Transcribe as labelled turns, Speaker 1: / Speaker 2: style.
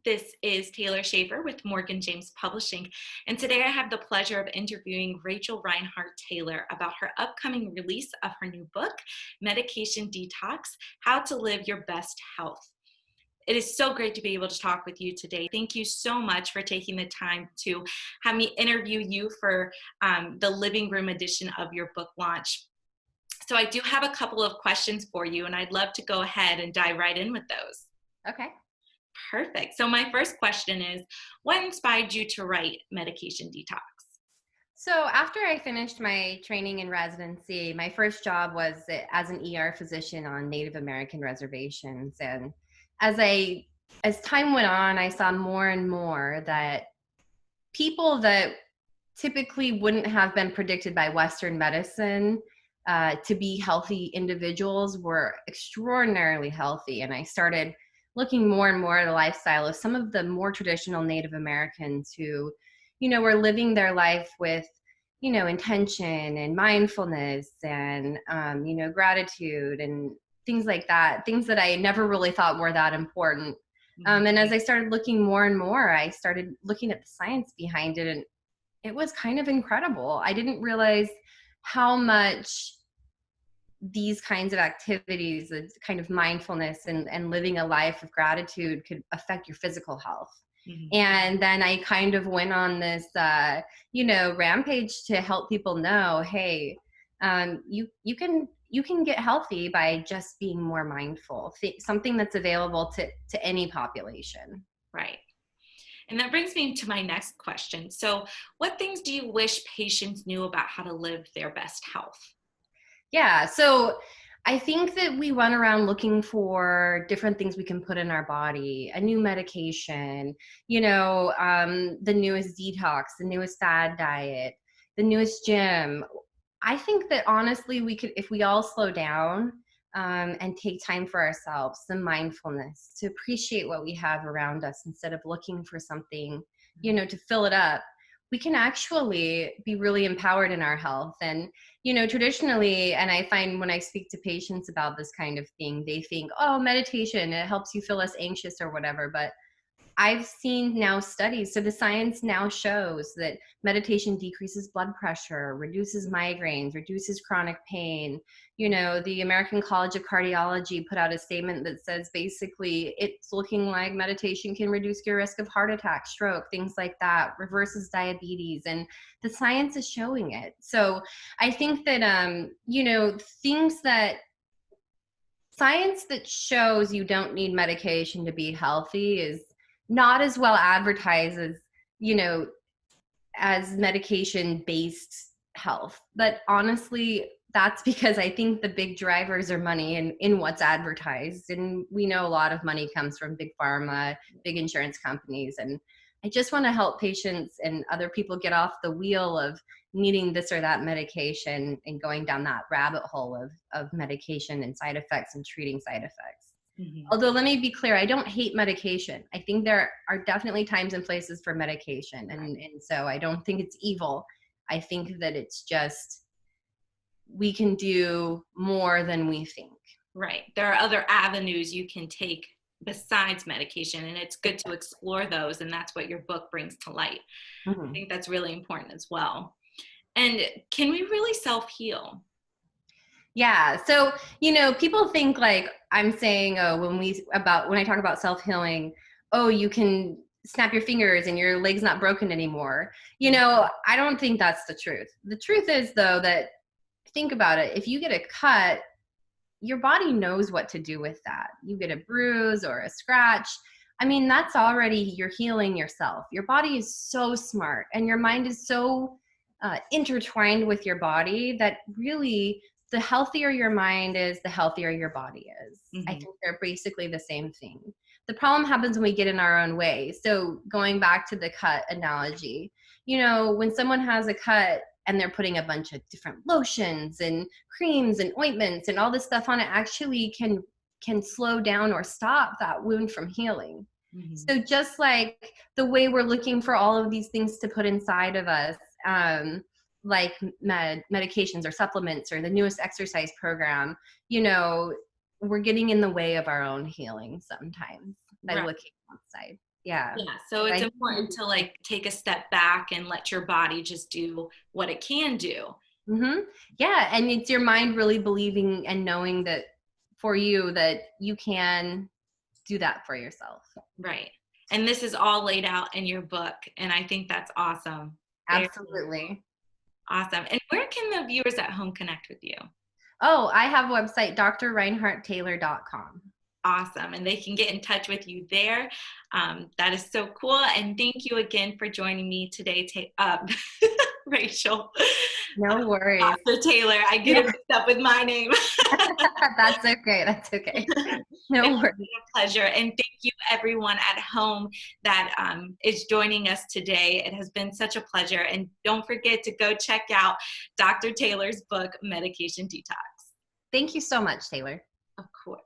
Speaker 1: This is Taylor Shaver with Morgan James Publishing, and today I have the pleasure of interviewing Rachel Reinhart Taylor about her upcoming release of her new book, Medication Detox: How to Live Your Best Health. It is so great to be able to talk with you today. Thank you so much for taking the time to have me interview you for the living room edition of your book launch. So I do have a couple of questions for you, and I'd love to go ahead and dive right in with those.
Speaker 2: Okay.
Speaker 1: Perfect. So my first question is, what inspired you to write Medication Detox?
Speaker 2: So after I finished my training in residency, my first job was as an ER physician on Native American reservations. And as I as time went on, I saw more and more that people that typically wouldn't have been predicted by Western medicine to be healthy individuals were extraordinarily healthy. And I started looking more and more at the lifestyle of some of the more traditional Native Americans who, were living their life with, intention and mindfulness and, gratitude and things like that, things that I never really thought were that important. And as I started looking more and more, I started looking at the science behind it, and it was kind of incredible. I didn't realize how much these kinds of activities, the kind of mindfulness and living a life of gratitude could affect your physical health.
Speaker 1: Mhm.
Speaker 2: And then I kind of went on this, rampage to help people know, hey, you can get healthy by just being more mindful. Something that's available to any population.
Speaker 1: Right. And that brings me to my next question. So, what things do you wish patients knew about how to live their best health?
Speaker 2: Yeah. So I think that we run around looking for different things we can put in our body, a new medication, the newest detox, the newest fad diet, the newest gym. I think that honestly, we could, if we all slow down and take time for ourselves, some mindfulness to appreciate what we have around us instead of looking for something, to fill it up, we can actually be really empowered in our health. And traditionally, and I find when I speak to patients about this kind of thing, they think, oh, meditation, it helps you feel less anxious or whatever. But I've seen now studies, so the science now shows that meditation decreases blood pressure, reduces migraines, reduces chronic pain. The American College of Cardiology put out a statement that says basically it's looking like meditation can reduce your risk of heart attack, stroke, things like that, reverses diabetes, and the science is showing it. So I think that, things that science that shows you don't need medication to be healthy is not as well advertised as, you know, as medication based health. But honestly, that's because I think the big drivers are money and in what's advertised. And we know a lot of money comes from big pharma, big insurance companies. And I just want to help patients and other people get off the wheel of needing this or that medication and going down that rabbit hole of medication and side effects and treating side effects.
Speaker 1: Mhm.
Speaker 2: Although let me be clear, I don't hate medication. I think there are definitely times and places for medication. And so I don't think it's evil. I think that it's just we can do more than we think.
Speaker 1: Right. There are other avenues you can take besides medication, and it's good to explore those. And that's what your book brings to light. I
Speaker 2: Mhm.
Speaker 1: think that's really important as well. And can we really self heal?
Speaker 2: Yeah. So, people think like I'm saying, oh, when I talk about self-healing, oh, you can snap your fingers and your leg's not broken anymore. I don't think that's the truth. The truth is though that think about it. If you get a cut, your body knows what to do with that. You get a bruise or a scratch. I mean, that's already you're healing yourself. Your body is so smart and your mind is so intertwined with your body that really the healthier your mind is, the healthier your body is. I
Speaker 1: Mhm.
Speaker 2: think they're basically the same thing. The problem happens when we get in our own way. So going back to the cut analogy, when someone has a cut and they're putting a bunch of different lotions and creams and ointments and all this stuff on it actually can slow down or stop that wound from healing.
Speaker 1: Mhm.
Speaker 2: So just like the way we're looking for all of these things to put inside of us, like medications or supplements or the newest exercise program, we're getting in the way of our own healing sometimes by
Speaker 1: Right.
Speaker 2: looking outside. Yeah.
Speaker 1: Yeah, so
Speaker 2: But
Speaker 1: it's
Speaker 2: I
Speaker 1: important to like take a step back and let your body just do what it can do.
Speaker 2: Yeah, and it's your mind really believing and knowing that for you that you can do that for yourself.
Speaker 1: Right. And this is all laid out in your book, and I think that's awesome. Very, very
Speaker 2: Absolutely.
Speaker 1: awesome. And where can the viewers at home connect with you?
Speaker 2: Oh, I have a website, drreinharttaylor.com.
Speaker 1: Awesome. And they can get in touch with you there. That is so cool. And thank you again for joining me today, Rachel.
Speaker 2: No worries.
Speaker 1: Dr. Taylor. I get it
Speaker 2: Yeah,
Speaker 1: mixed up with my name.
Speaker 2: that's okay. That's okay.
Speaker 1: It's
Speaker 2: No worries.
Speaker 1: been a pleasure. And thank you, everyone at home that is joining us today. It has been such a pleasure. And don't forget to go check out Dr. Taylor's book, Medication Detox.
Speaker 2: Thank you so much, Taylor.
Speaker 1: Of course.